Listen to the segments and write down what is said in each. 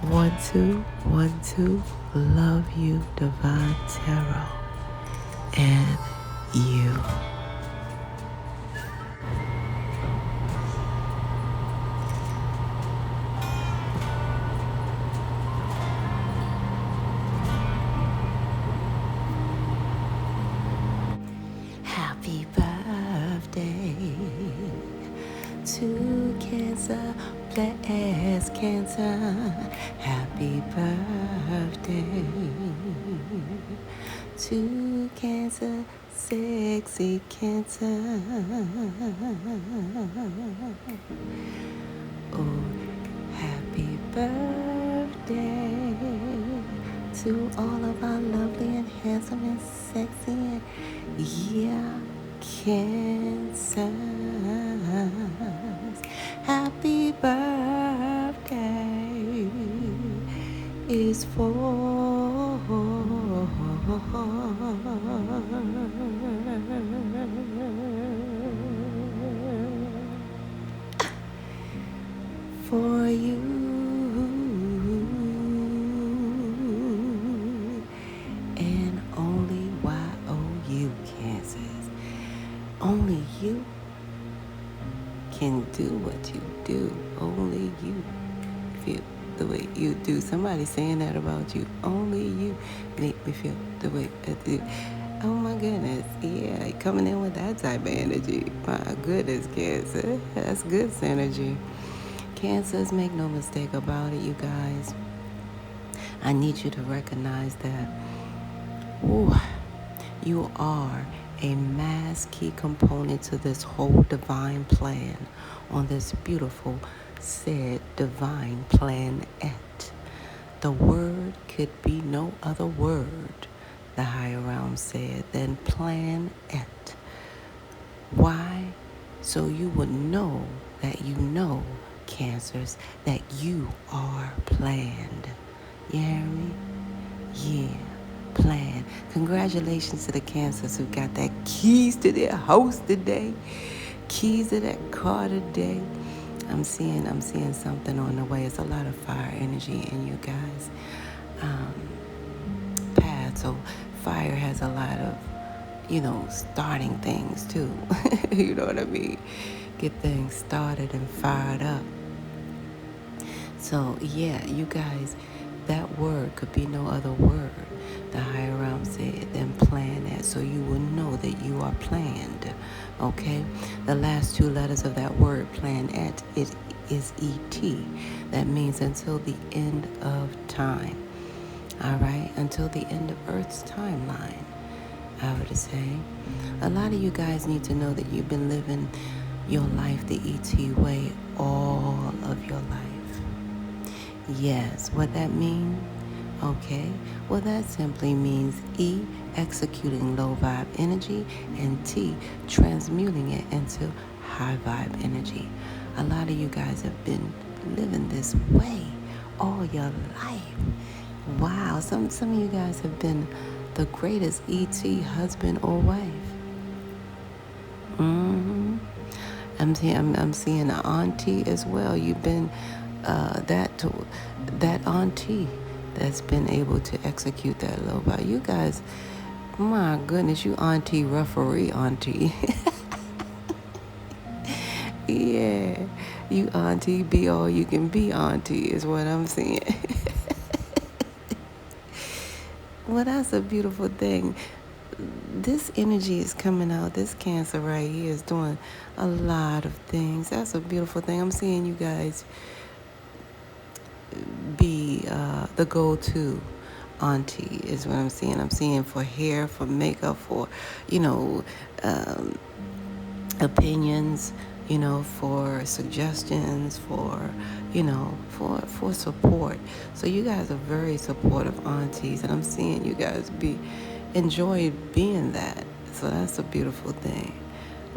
1, 2, 1, 2. Love you, Divine Tarot, and you. Happy birthday to Cancer. Bless Cancer. Happy birthday to Cancer. Sexy Cancer. Oh, happy birthday to all of our lovely and handsome and sexy and Cancers. Happy birthday is for you, and only you, Cancers. Only you can do what you do. Only you feel the way you do. Somebody's saying that about you. Only you make me feel the way I do. Oh my goodness. Yeah, coming in with that type of energy. My goodness, Cancer. That's good synergy. Cancers, make no mistake about it, you guys. I need you to recognize that you are a mass key component to this whole divine plan on this beautiful said divine planet. The word could be no other word, the higher realm said, than planet. Why? So you would know that you know, Cancers, that you are planned. You hear me? Yeah, plan. Congratulations to the Cancers who got that keys to their house today, keys to that car today. I'm seeing something on the way. It's a lot of fire energy in you guys. Path. So fire has a lot of, starting things too. You know what I mean? Get things started and fired up. So yeah, you guys, that word could be no other word, the higher realm said, than planet. So you will know that you are planned. Okay? The last two letters of that word, planet, it is ET. That means until the end of time. All right? Until the end of Earth's timeline, I would say. A lot of you guys need to know that you've been living your life the ET way all of your life. Yes, what that means? Okay, well that simply means E, executing low vibe energy, and T, transmuting it into high vibe energy. A lot of you guys have been living this way all your life. Wow, some of you guys have been the greatest ET husband or wife. I'm seeing an auntie as well. You've been that auntie that's been able to execute that low vibe. You guys, my goodness, you auntie referee auntie. Yeah, you auntie be all you can be auntie is what I'm seeing. Well, that's a beautiful thing. This energy is coming out. This Cancer right here is doing a lot of things. That's a beautiful thing. I'm seeing you guys be the go-to auntie is what I'm seeing. I'm seeing for hair, for makeup, for, opinions, for suggestions, for support. So you guys are very supportive aunties, and I'm seeing you guys enjoy being that. So that's a beautiful thing.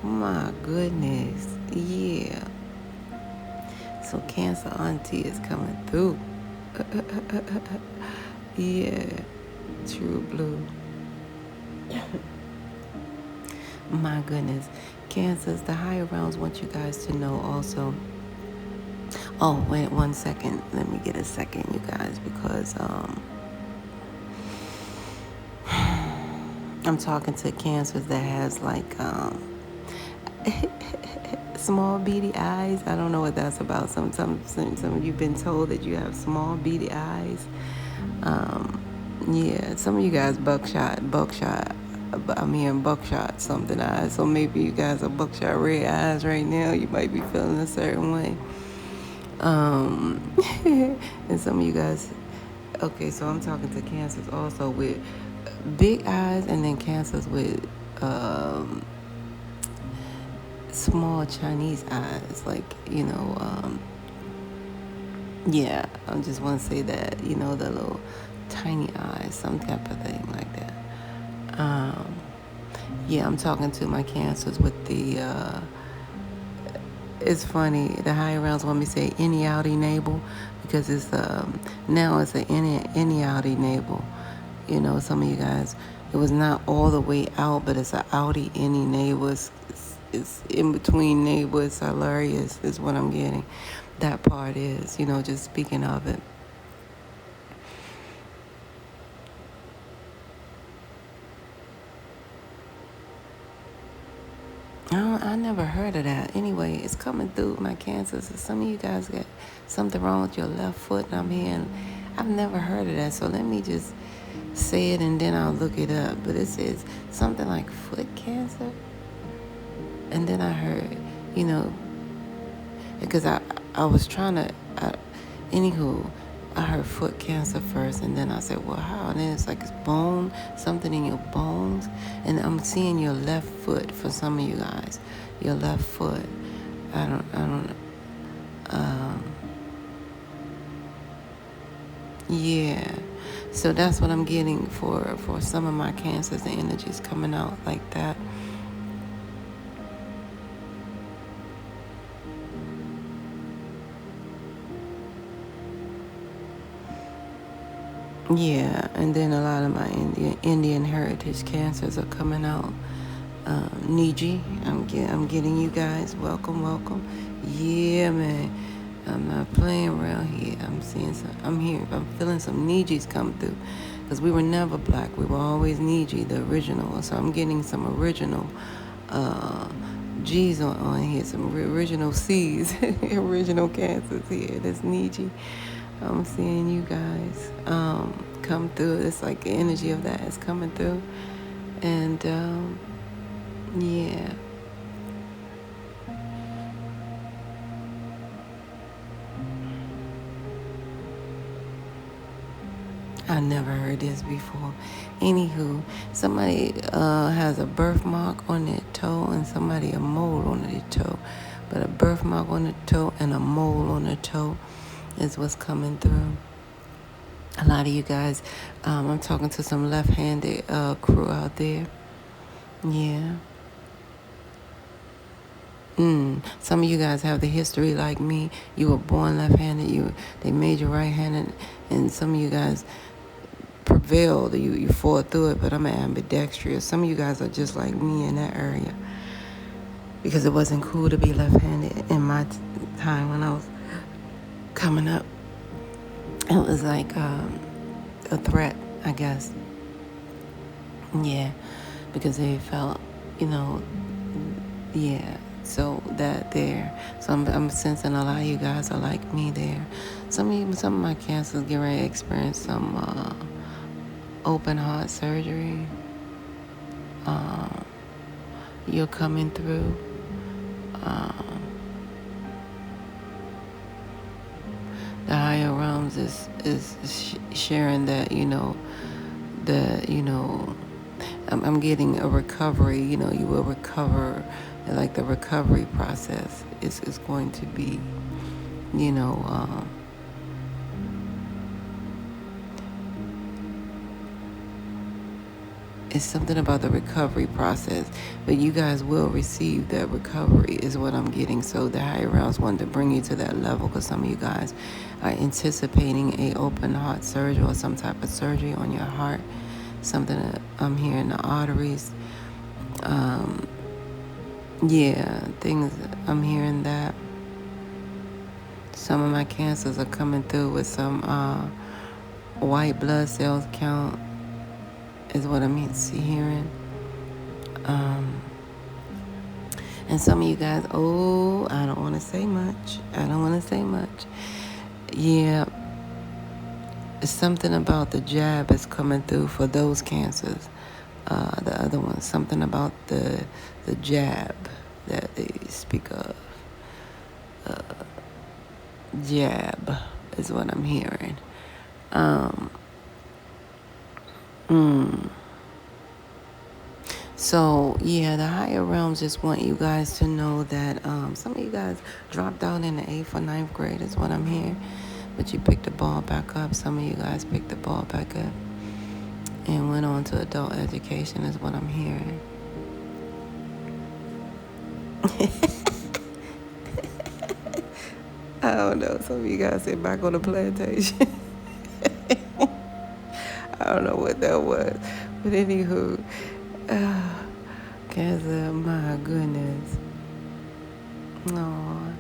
My goodness, yeah. So Cancer auntie is coming through. Yeah, true blue. My goodness. Cancers, the higher realms want you guys to know also. Oh, wait 1 second. Let me get a second, you guys, because I'm talking to cancers that has like small beady eyes. I don't know what that's about. Some of you've been told that you have small beady eyes. Yeah, some of you guys buckshot. I'm hearing buckshot something eyes. So maybe you guys are buckshot red eyes right now. You might be feeling a certain way. And some of you guys. Okay, so I'm talking to cancers also with big eyes, and then cancers with small Chinese eyes, like, yeah, I just want to say that, the little tiny eyes, some type of thing like that. Yeah, I'm talking to my cancers with the, it's funny, the higher rounds want me to say any outy navel, because it's, now it's an any outy navel. Some of you guys, it was not all the way out, but it's an outy any navel. It's in between navel. It's hilarious is what I'm getting. That part is, just speaking of it. I never heard of that. Anyway, it's coming through my cancers. Some of you guys got something wrong with your left foot, and I'm hearing, I've never heard of that. So let me just say it, and then I'll look it up. But it says something like foot cancer. And then I heard, because I was trying to, anywho, I heard foot cancer first, and then I said, well, how? And then it's like it's bone, something in your bones. And I'm seeing your left foot for some of you guys. Your left foot. I don't know. Yeah. So that's what I'm getting for some of my cancers. The energy's coming out like that. Yeah, and then a lot of my Indian heritage cancers are coming out. Niji, I'm getting you guys. Welcome. Yeah, man. I'm not playing around here. I'm feeling some Nijis come through. Because we were never black. We were always Niji, the original. So I'm getting some original G's on here. Some original C's. Original cancers here. That's Niji. I'm seeing you guys come through. It's like the energy of that is coming through. And yeah. I never heard this before. Anywho, somebody has a birthmark on their toe, and somebody a mole on their toe. But a birthmark on the toe and a mole on the toe is what's coming through. A lot of you guys, I'm talking to some left-handed crew out there. Yeah. Some of you guys have the history like me. You were born left-handed. They made you right-handed, and some of you guys prevailed. You fought through it, but I'm ambidextrous. Some of you guys are just like me in that area, because it wasn't cool to be left-handed in my time when I was coming up. It was like a threat, I guess. Yeah, because they felt, yeah. So that there. So I'm sensing a lot of you guys are like me there. Some of my cancers get ready to experience some open heart surgery. You're coming through. The higher realms is sharing that, I'm getting a recovery. You will recover. Like the recovery process is going to be, it's something about the recovery process, but you guys will receive that recovery is what I'm getting. So the higher realms wanted to bring you to that level, because some of you guys are anticipating a open heart surgery or some type of surgery on your heart. Something that I'm hearing, the arteries. Yeah, things, I'm hearing that. Some of my cancers are coming through with some white blood cells count is what I'm hearing. And some of you guys, I don't want to say much. Yeah, something about the jab is coming through for those cancers. The other one, something about the jab that they speak of. Jab is what I'm hearing. So, yeah, the higher realms just want you guys to know that some of you guys dropped out in the 8th or 9th grade is what I'm hearing. But you picked the ball back up. Some of you guys picked the ball back up and went on to adult education is what I'm hearing. I don't know. Some of you guys said back on the plantation. I don't know what that was. But anywho, Cancer, my goodness. Aww.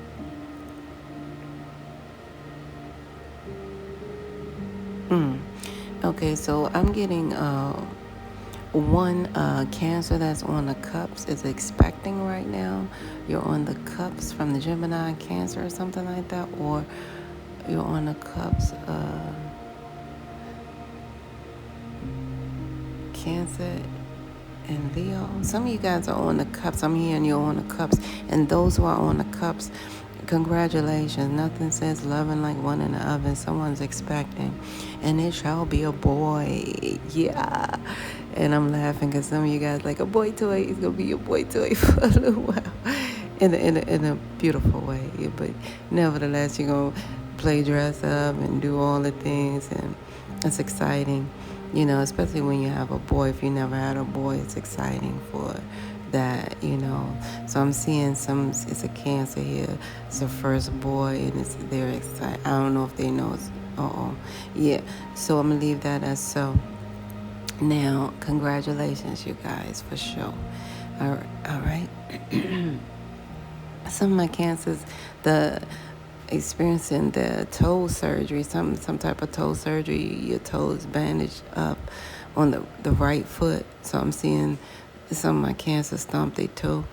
Okay, so I'm getting one Cancer that's on the cups is expecting right now. You're on the cups from the Gemini Cancer or something like that, or you're on the cups Cancer and Leo. Some of you guys are on the cups. I'm hearing you're on the cups. And those who are on the cups, congratulations. Nothing says loving like one in the oven. Someone's expecting. And it shall be a boy. Yeah. And I'm laughing because some of you guys like a boy toy. It's going to be your boy toy for a little while. In a beautiful way. Yeah, but nevertheless, you're going to play dress up and do all the things. And it's exciting. You know, especially when you have a boy. If you never had a boy, it's exciting for that, you know. So I'm seeing it's a Cancer here. It's the first boy, and they're excited. I don't know if they know it's, yeah. So I'm going to leave that as so. Now, congratulations, you guys, for sure. All right. Some of my Cancers, experiencing the toe surgery, some type of toe surgery, your toes bandaged up on the right foot. So I'm seeing some of my Cancer stomp their toe.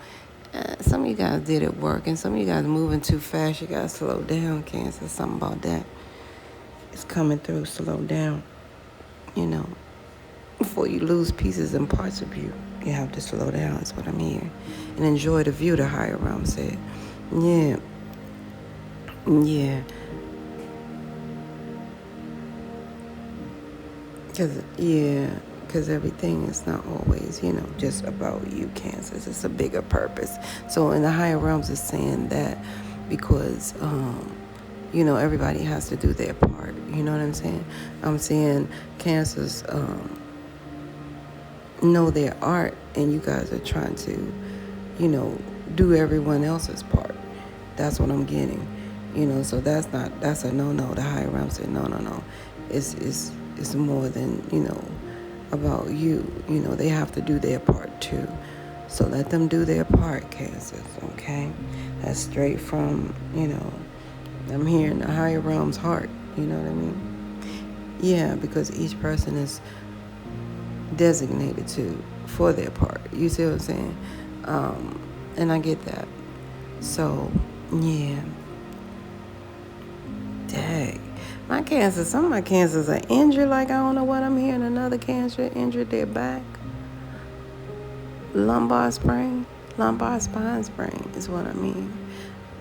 Some of you guys did it work, and some of you guys moving too fast. You gotta slow down, Cancer. Something about that. It's coming through. Slow down. You know, before you lose pieces and parts of you, you have to slow down. That's what I'm hearing. And enjoy the view, the higher realm said. Yeah. Yeah. Because everything is not always, you know, just about you, Cancers. It's a bigger purpose. So in the higher realms, it's saying that because, you know, everybody has to do their part. You know what I'm saying? I'm saying Cancers know their art, and you guys are trying to, you know, do everyone else's part. That's what I'm getting. You know, so that's a no-no. The higher realm said no. It's more than, you know, about you. You know, they have to do their part too. So let them do their part, Cancers, okay? That's straight from, you know, I'm hearing the higher realm's heart. You know what I mean? Yeah, because each person is designated for their part. You see what I'm saying? And I get that. So, yeah. Dang. My Cancers, some of my Cancers are injured like I don't know what I'm hearing. Another Cancer injured their back. Lumbar spine sprain is what I mean.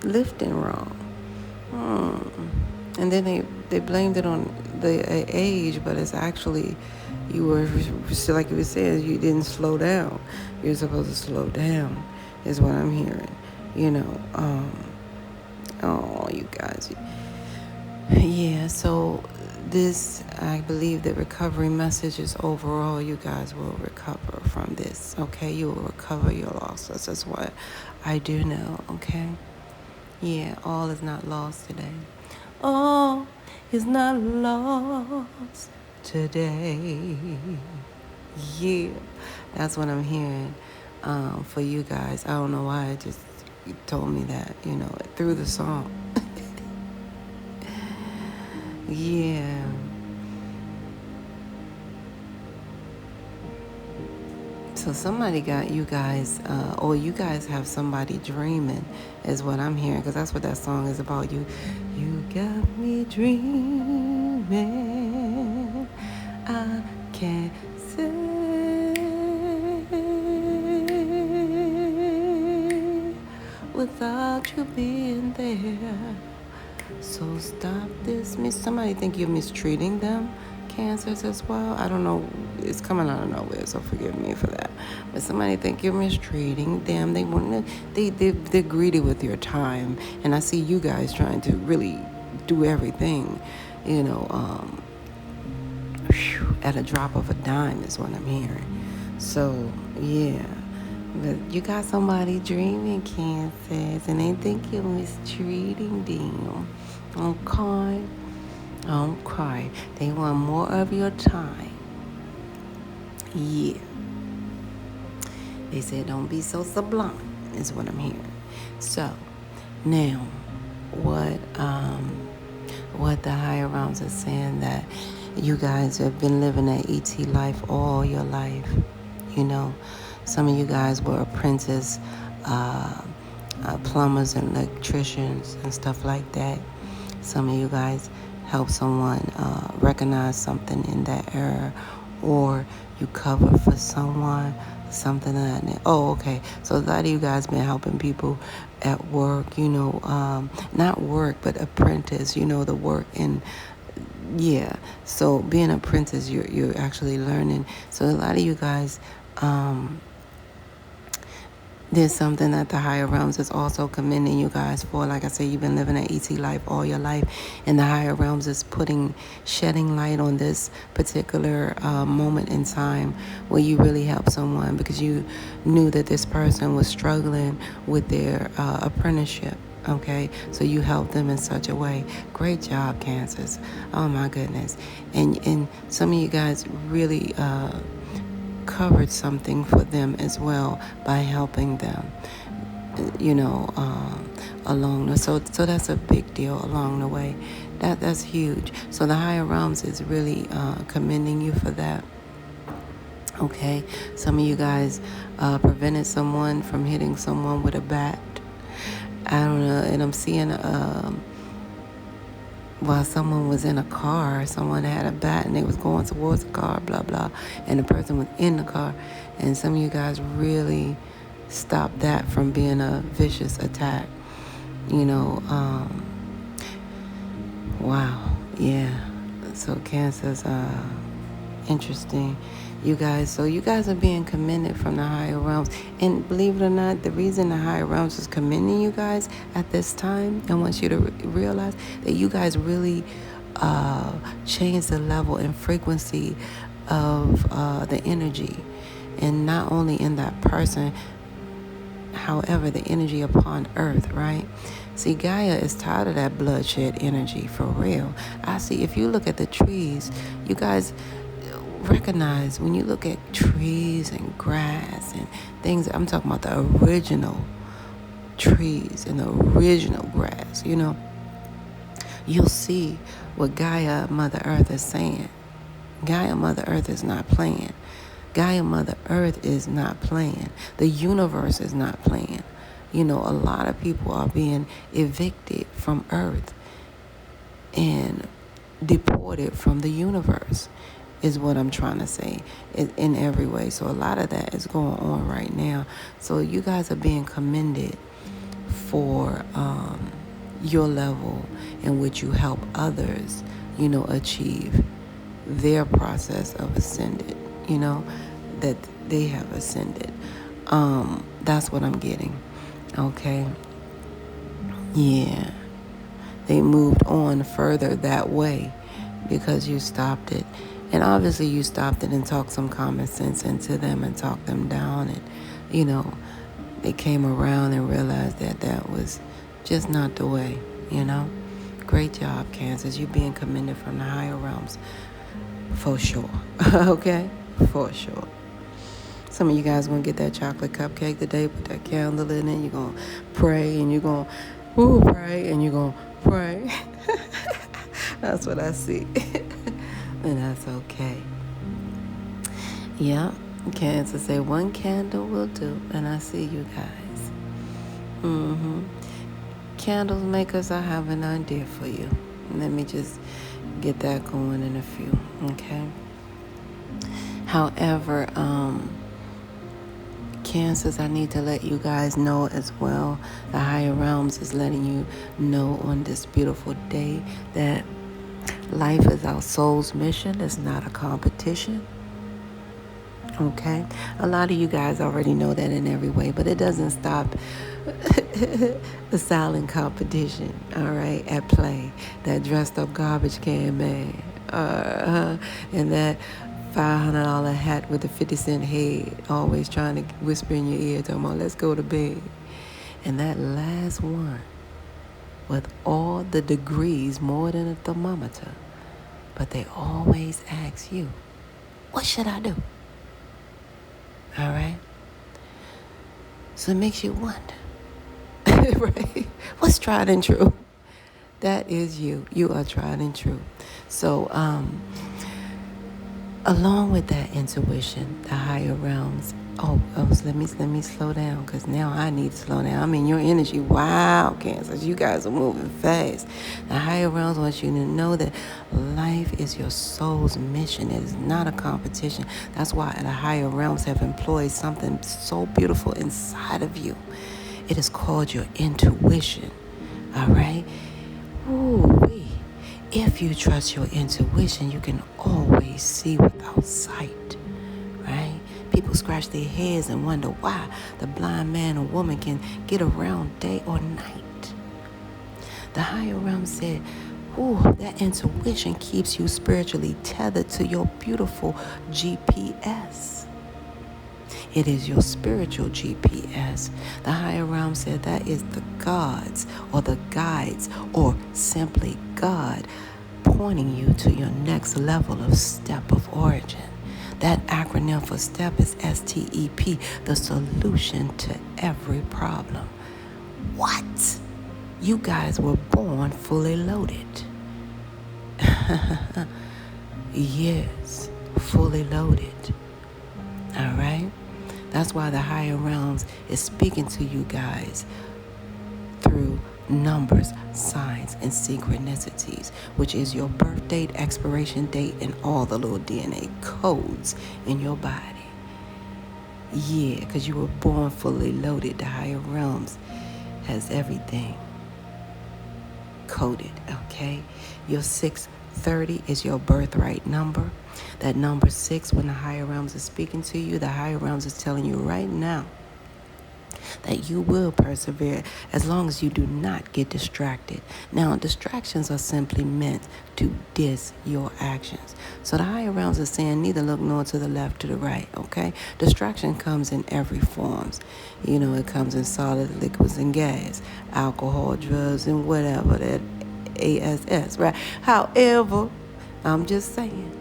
Lifting wrong. And then they blamed it on the age, but it's actually you were, like you were saying, you didn't slow down. You're supposed to slow down is what I'm hearing. You know, you guys. Yeah, so this, I believe the recovery message is overall you guys will recover from this, okay? You will recover your losses. That's what I do know, okay? Yeah, all is not lost today. All is not lost today. Yeah, that's what I'm hearing for you guys. I don't know why it just told me that, you know, through the song. Yeah. So somebody got you guys, or you guys have somebody dreaming, is what I'm hearing, because that's what that song is about. You got me dreaming. I can't say without you being there. So stop this. Somebody think you're mistreating them, cancers as well. I don't know. It's coming out of nowhere, so forgive me for that. But somebody think you're mistreating them. They want to. They're greedy with your time, and I see you guys trying to really do everything, you know, at a drop of a dime is what I'm hearing. So yeah. But you got somebody dreaming, cancers, and they think you're mistreating them. Okay? Okay. They want more of your time. Yeah. They said don't be so sublime, is what I'm hearing. So, now, what the higher realms are saying, that you guys have been living that ET life all your life. You know, some of you guys were apprentice plumbers and electricians and stuff like that. Some of you guys help someone recognize something in that era, or you cover for someone, something like that. Oh, okay. So a lot of you guys been helping people at work, you know, not work, but apprentice, you know, the work in. Yeah, so being an apprentice, you're actually learning. So a lot of you guys, there's something that the higher realms is also commending you guys for. Like I said, you've been living an ET life all your life, and the higher realms is shedding light on this particular moment in time where you really help someone because you knew that this person was struggling with their apprenticeship. Okay, so you help them in such a way. Great job, Cancers. Oh my goodness. And some of you guys really covered something for them as well by helping them, you know, along the so that's a big deal along the way. That's huge. So the higher realms is really commending you for that. Okay, some of you guys prevented someone from hitting someone with a bat. I don't know, and I'm seeing while someone was in a car, someone had a bat and they was going towards the car, blah, blah, and the person was in the car. And some of you guys really stopped that from being a vicious attack. You know, wow, yeah. So Cancer's interesting. You guys are being commended from the higher realms. And believe it or not, the reason the higher realms is commending you guys at this time, I want you to realize that you guys really change the level and frequency of the energy. And not only in that person, however, the energy upon earth, right? See, Gaia is tired of that bloodshed energy, for real. I see, if you look at the trees, you guys recognize when you look at trees and grass and things, I'm talking about the original trees and the original grass, you know, you'll see what Gaia, Mother Earth, is saying. Gaia, Mother Earth is not playing. Gaia, Mother Earth is not playing. The universe is not playing. You know, a lot of people are being evicted from Earth and deported from the universe, is what I'm trying to say, in every way. So a lot of that is going on right now. So you guys are being commended for your level in which you help others, you know, achieve their process of ascended, you know, that they have ascended. That's what I'm getting. Okay. Yeah. They moved on further that way because you stopped it. And obviously you stopped it and talked some common sense into them and talked them down. And, you know, they came around and realized that that was just not the way, you know. Great job, Cancers. You're being commended from the higher realms. For sure. Okay? For sure. Some of you guys going to get that chocolate cupcake today, put that candle in it. You're going to pray and you're going to pray and you're going to pray. That's what I see. And that's okay. Yeah. Cancer say one candle will do. And I see you guys. Candles makers, I have an idea for you. Let me just get that going in a few. Okay. However, Cancers, I need to let you guys know as well. The higher realms is letting you know on this beautiful day that life is our soul's mission. It's not a competition. Okay? A lot of you guys already know that in every way, but it doesn't stop the silent competition, all right, at play. That dressed up garbage can man. And that $500 hat with a 50-cent head, always trying to whisper in your ear, talking about, let's go to bed. And that last one, with all the degrees more than a thermometer, but they always ask you, what should I do? All right? So it makes you wonder, right? What's tried and true? That is you. You are tried and true. So, along with that intuition, the higher realms. Let me slow down, because now I need to slow down. I mean, your energy, wow, Cancers, you guys are moving fast. The higher realms want you to know that life is your soul's mission. It is not a competition. That's why the higher realms have employed something so beautiful inside of you. It is called your intuition. All right? Ooh-wee. If you trust your intuition, you can always see without sight, right? People scratch their heads and wonder why the blind man or woman can get around day or night. The higher realm said, ooh, that intuition keeps you spiritually tethered to your beautiful GPS. It is your spiritual GPS. The higher realm said that is the gods or the guides or simply God pointing you to your next level of step of origin. That acronym for STEP is STEP, the solution to every problem. What? You guys were born fully loaded. Yes, fully loaded. All right? That's why the higher realms is speaking to you guys through numbers, signs, and synchronicities, which is your birth date, expiration date, and all the little DNA codes in your body. Yeah, because you were born fully loaded. The higher realms has everything coded, okay? Your 630 is your birthright number. That number 6, when the higher realms is speaking to you, the higher realms is telling you right now that you will persevere as long as you do not get distracted. Now, distractions are simply meant to dis your actions. So the higher realms are saying neither look nor to the left, to the right, okay? Distraction comes in every forms. You know, it comes in solid, liquids, and gas, alcohol, drugs, and whatever, that ASS, right? However, I'm just saying,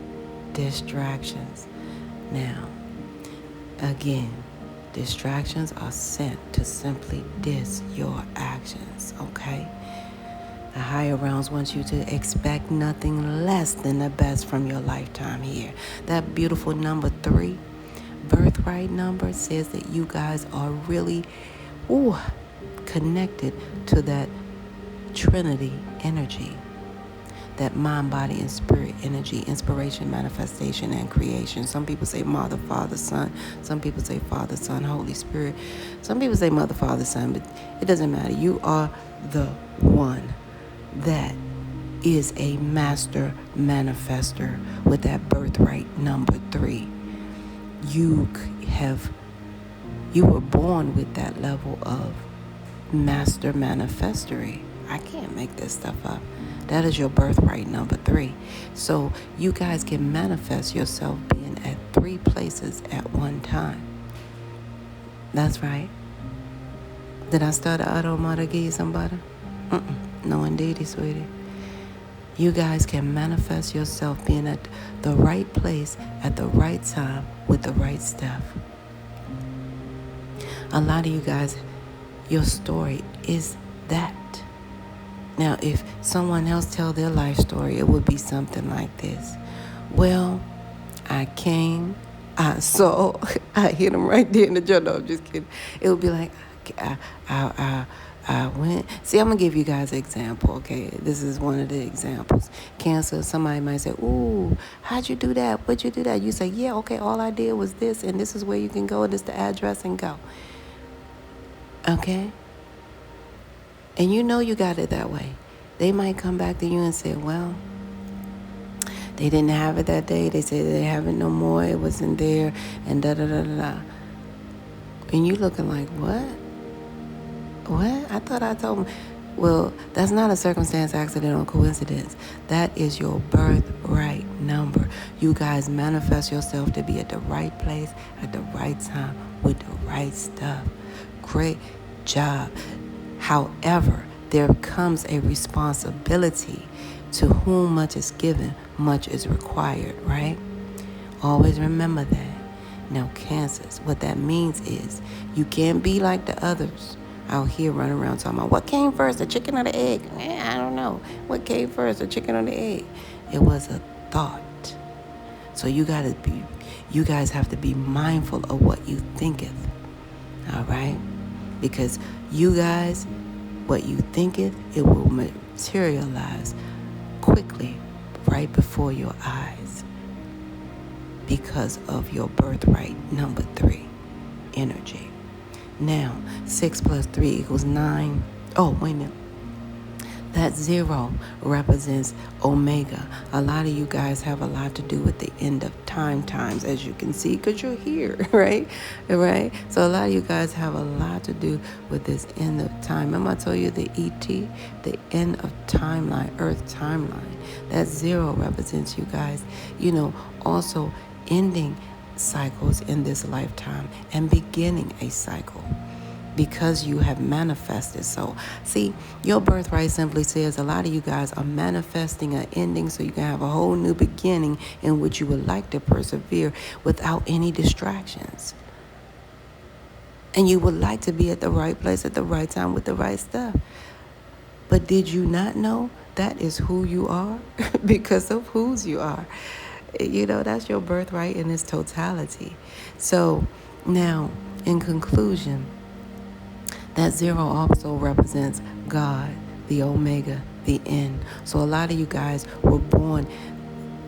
distractions. Now, again, distractions are sent to simply dis your actions, okay? The higher realms want you to expect nothing less than the best from your lifetime here. That beautiful number 3, birthright number, says that you guys are really connected to that Trinity energy. That mind, body, and spirit energy, inspiration, manifestation, and creation. Some people say Mother, Father, Son. Some people say Father, Son, Holy Spirit. Some people say Mother, Father, Son, but it doesn't matter. You are the one that is a master manifester with that birthright number 3. You were born with that level of master manifestery. I can't make this stuff up. That is your birthright number 3. So you guys can manifest yourself being at 3 places at one time. That's right. Did I start an automata give you somebody? No, indeedy, sweetie. You guys can manifest yourself being at the right place at the right time with the right stuff. A lot of you guys, your story is that. Now, if someone else tell their life story, it would be something like this. Well, I came, I saw, I hit them right there in the jaw. No, I'm just kidding. It would be like, I went. See, I'm going to give you guys an example, okay? This is one of the examples. Cancer, somebody might say, ooh, how'd you do that? What'd you do that? You say, yeah, okay, all I did was this, and this is where you can go, and this is the address, and go. Okay? And you know you got it that way. They might come back to you and say, well, they didn't have it that day. They said they have it no more. It wasn't there, and da-da-da-da-da. And you looking like, what? What? I thought I told them. Well, that's not a circumstance, accident, or coincidence. That is your birthright number. You guys manifest yourself to be at the right place at the right time with the right stuff. Great job. However, there comes a responsibility. To whom much is given, much is required, right? Always remember that. Now, Cancers, what that means is you can't be like the others out here running around talking about what came first, the chicken or the egg? I don't know. What came first, the chicken or the egg? It was a thought. So you guys have to be mindful of what you thinketh. All right? Because you guys, what you thinketh, it will materialize quickly right before your eyes because of your birthright number 3 energy. Now, 6 plus 3 equals 9. Oh, wait a minute. That 0 represents Omega. A lot of you guys have a lot to do with the end of times, as you can see, because you're here, right? Right? So a lot of you guys have a lot to do with this end of time. Remember I told you the ET, the end of timeline, Earth timeline. That 0 represents you guys, also ending cycles in this lifetime and beginning a cycle. Because you have manifested. So, see, your birthright simply says a lot of you guys are manifesting an ending so you can have a whole new beginning in which you would like to persevere without any distractions. And you would like to be at the right place at the right time with the right stuff. But did you not know that is who you are? Because of whose you are. That's your birthright in its totality. So, now, in conclusion, that 0 also represents God, the Omega, the end. So a lot of you guys were born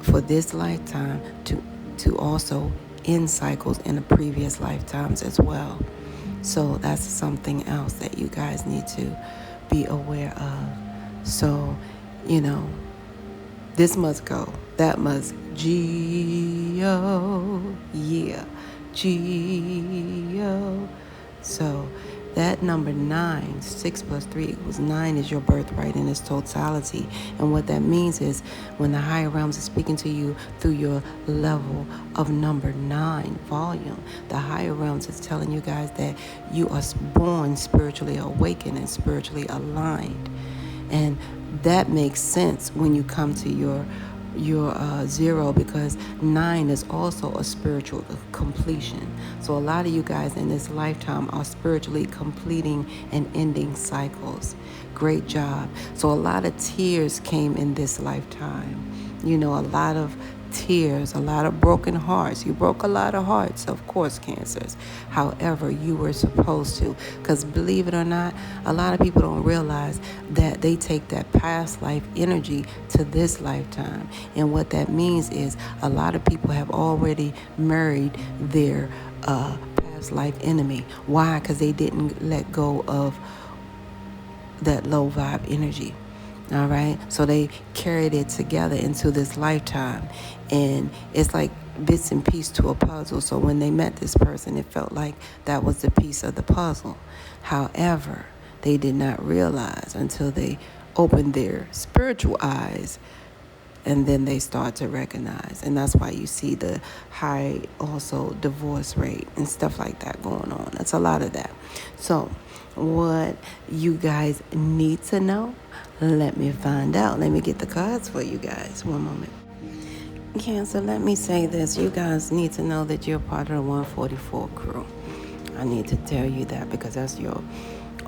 for this lifetime to also end cycles in the previous lifetimes as well. So that's something else that you guys need to be aware of. So, this must go. That must G-O. Yeah. G-O. So that number 9, 6 plus 3 equals 9 is your birthright in its totality. And what that means is when the higher realms are speaking to you through your level of number 9 volume, the higher realms is telling you guys that you are born spiritually awakened and spiritually aligned. And that makes sense when you come to your 0, because 9 is also a spiritual completion. So a lot of you guys in this lifetime are spiritually completing and ending cycles. Great job. So a lot of tears came in this lifetime. A lot of tears, a lot of broken hearts. You broke a lot of hearts, of course, Cancers. However, you were supposed to. Because believe it or not, a lot of people don't realize that they take that past life energy to this lifetime. And what that means is a lot of people have already married their past life enemy. Why? Because they didn't let go of that low vibe energy. All right. So they carried it together into this lifetime. And it's like bits and pieces to a puzzle. So when they met this person, it felt like that was the piece of the puzzle. However, they did not realize until they opened their spiritual eyes, and then they start to recognize. And that's why you see the high also divorce rate and stuff like that going on. That's a lot of that. So what you guys need to know, let me find out. Let me get the cards for you guys. One moment. Cancer, let me say this. You guys need to know that you're part of the 144 crew. I need to tell you that because that's your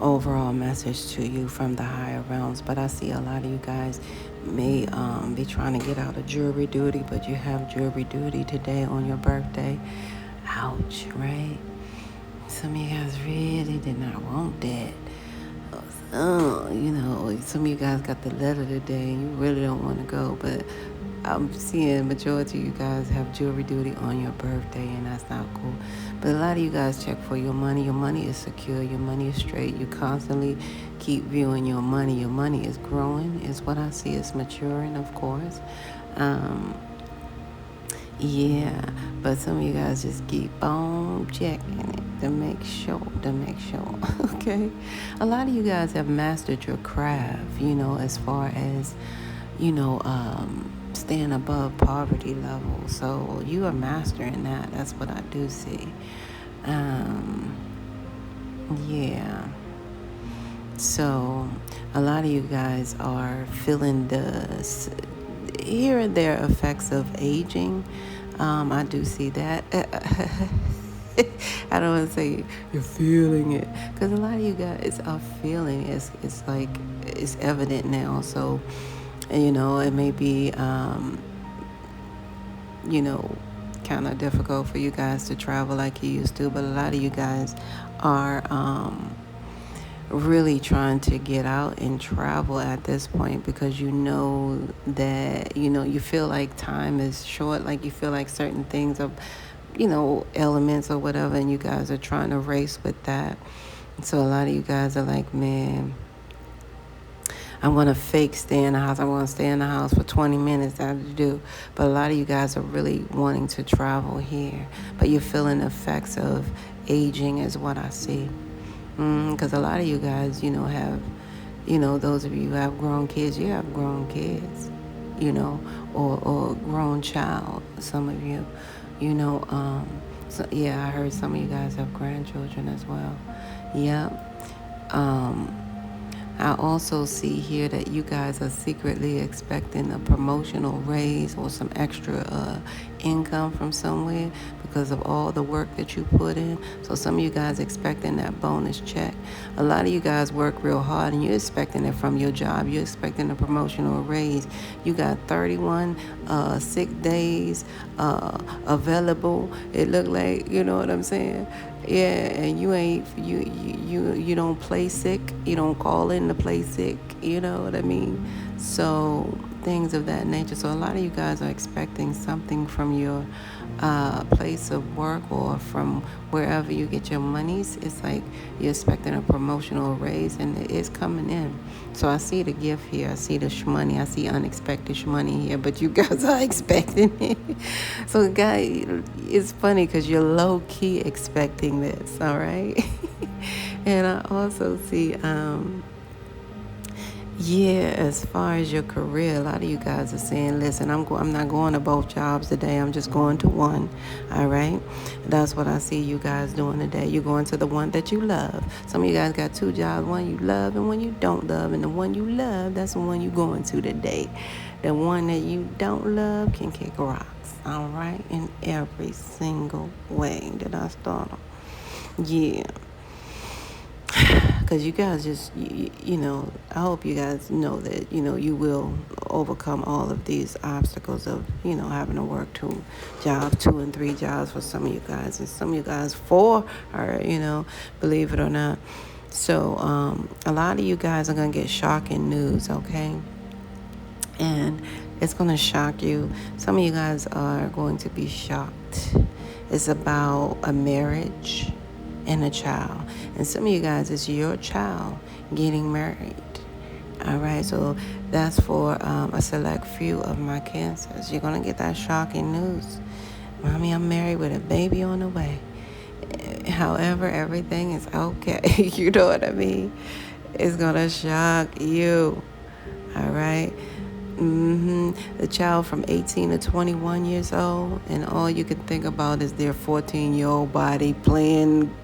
overall message to you from the higher realms. But I see a lot of you guys may be trying to get out of jury duty, but you have jury duty today on your birthday. Ouch, right? Some of you guys really did not want that. Some of you guys got the letter today and you really don't want to go, but I'm seeing majority of you guys have jury duty on your birthday, and that's not cool. But a lot of you guys check for your money. Your money is secure. Your money is straight. You constantly keep viewing your money. Your money is growing, is what I see. It's maturing, of course. Yeah, but some of you guys just keep on checking it to make sure, okay? A lot of you guys have mastered your craft, as far as, staying above poverty level. So you are mastering that. That's what I do see. Yeah. So a lot of you guys are feeling the here and there effects of aging. I do see that. I don't want to say you're feeling it, because a lot of you guys are feeling it. It's like it's evident now. So, it may be, kind of difficult for you guys to travel like you used to, but a lot of you guys are really trying to get out and travel at this point, because that you feel like time is short, like you feel like certain things are elements or whatever, and you guys are trying to race with that. So a lot of you guys are like, man, I'm going to fake stay in the house. I'm going to stay in the house for 20 minutes. That's what you do. But a lot of you guys are really wanting to travel here, but you're feeling the effects of aging is what I see. Because a lot of you guys, have, those of you who have grown kids, you have grown kids, or grown child, some of you, so, yeah, I heard some of you guys have grandchildren as well. Yep. I also see here that you guys are secretly expecting a promotional raise or some extra income from somewhere because of all the work that you put in. So some of you guys expecting that bonus check. A lot of you guys work real hard and you're expecting it from your job. You're expecting a promotional raise. You got 31 sick days available. It looked like, you know what I'm saying? Yeah, and you don't play sick. You don't call in to play sick. You know what I mean? So things of that nature. So a lot of you guys are expecting something from your place of work or from wherever you get your monies. It's like you're expecting a promotional raise, and it is coming in. So I see the gift here. I see the shmoney. I see unexpected shmoney here, but you guys are expecting it. So guys, it's funny because you're low-key expecting this, all right? And I also see as far as your career, a lot of you guys are saying, listen, I'm not going to both jobs today. I'm just going to one, all right? That's what I see you guys doing today. You're going to the one that you love. Some of you guys got two jobs, one you love and one you don't love. And the one you love, that's the one you're going to today. The one that you don't love can kick rocks, all right? In every single way that I start on. Yeah. Because you guys just, I hope you guys know that, you will overcome all of these obstacles of, having to work 2 jobs, 2 and 3 jobs for some of you guys. And some of you guys 4 are, believe it or not. So a lot of you guys are going to get shocking news, okay? And it's going to shock you. Some of you guys are going to be shocked. It's about a marriage and a child. And some of you guys, it's your child getting married. All right, so that's for a select few of my Cancers. You're going to get that shocking news. Mommy, I'm married with a baby on the way. However, everything is okay. You know what I mean? It's going to shock you. All right? The child from 18 to 21 years old, and all you can think about is their 14-year-old body playing,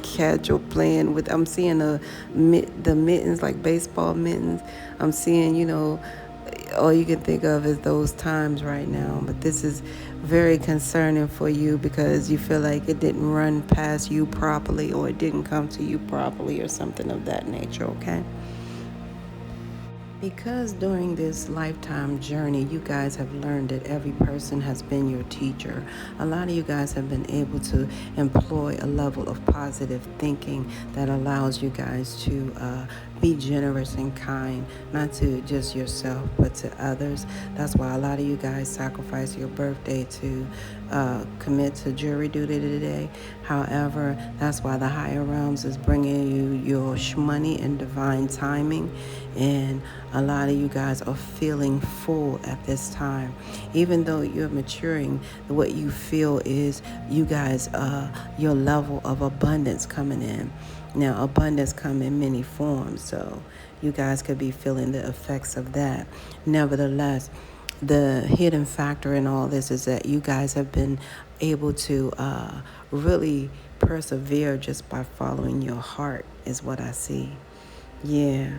catch or playing with. I'm seeing the mittens, like baseball mittens. I'm seeing, all you can think of is those times right now. But this is very concerning for you because you feel like it didn't run past you properly, or it didn't come to you properly, or something of that nature, okay? Because during this lifetime journey, you guys have learned that every person has been your teacher. A lot of you guys have been able to employ a level of positive thinking that allows you guys to be generous and kind, not to just yourself, but to others. That's why a lot of you guys sacrifice your birthday to commit to jury duty today. However, that's why the higher realms is bringing you your money and divine timing. And a lot of you guys are feeling full at this time. Even though you're maturing, what you feel is you guys, your level of abundance coming in. Now, abundance come in many forms, so you guys could be feeling the effects of that. Nevertheless, the hidden factor in all this is that you guys have been able to really persevere just by following your heart, is what I see. Yeah.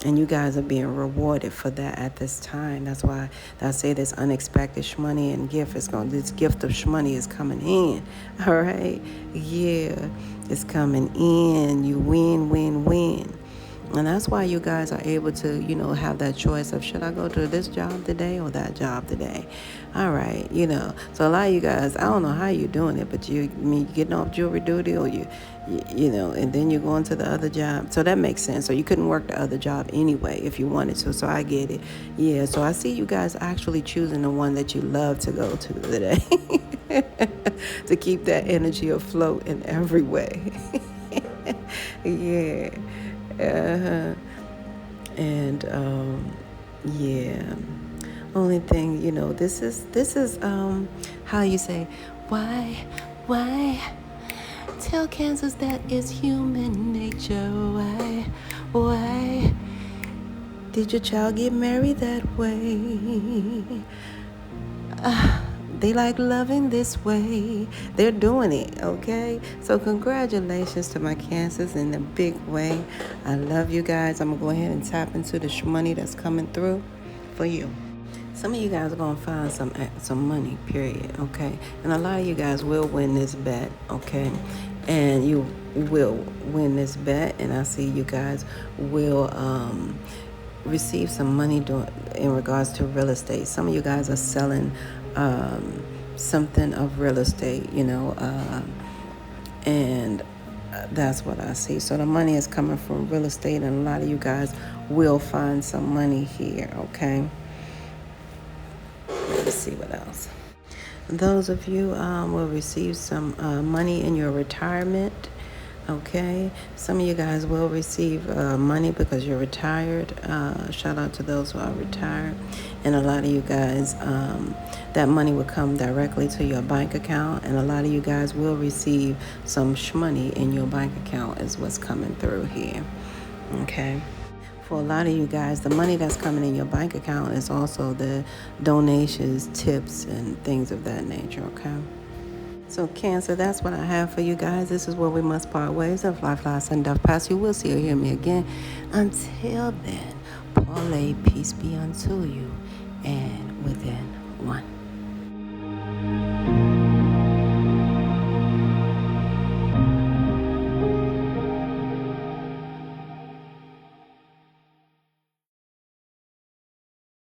And you guys are being rewarded for that at this time. That's why I say this unexpected shmoney and gift is going. This gift of shmoney is coming in. All right, yeah, it's coming in. You win, win, win. And that's why you guys are able to, have that choice of should I go to this job today or that job today. All right, So a lot of you guys, I don't know how you're doing it, but you're getting off jury duty, or you and then you're going to the other job. So that makes sense. So you couldn't work the other job anyway if you wanted to. So I get it. Yeah. So I see you guys actually choosing the one that you love to go to today to keep that energy afloat in every way. Yeah. And yeah. Only thing, this is how you say, why tell Kansas that it's human nature. Why did your child get married that way? They like loving this way. They're doing it, okay? So congratulations to my Cancers in a big way. I love you guys. I'm going to go ahead and tap into the money that's coming through for you. Some of you guys are going to find some money, period, okay? And a lot of you guys will win this bet, okay? And you will win this bet, and I see you guys will receive some money in regards to real estate. Some of you guys are selling something of real estate, and that's what I see. So the money is coming from real estate, and a lot of you guys will find some money here, okay? Let's see what else. Those of you will receive some money in your retirement. Okay, some of you guys will receive money because you're retired. Shout out to those who are retired. And a lot of you guys, that money will come directly to your bank account. And a lot of you guys will receive some shmoney in your bank account is what's coming through here. Okay. For a lot of you guys, the money that's coming in your bank account is also the donations, tips, and things of that nature, okay? So Cancer, that's what I have for you guys. This is where we must part ways. If life lies and death pass, you will see or hear me again. Until then, parlay, peace be unto you, and within one.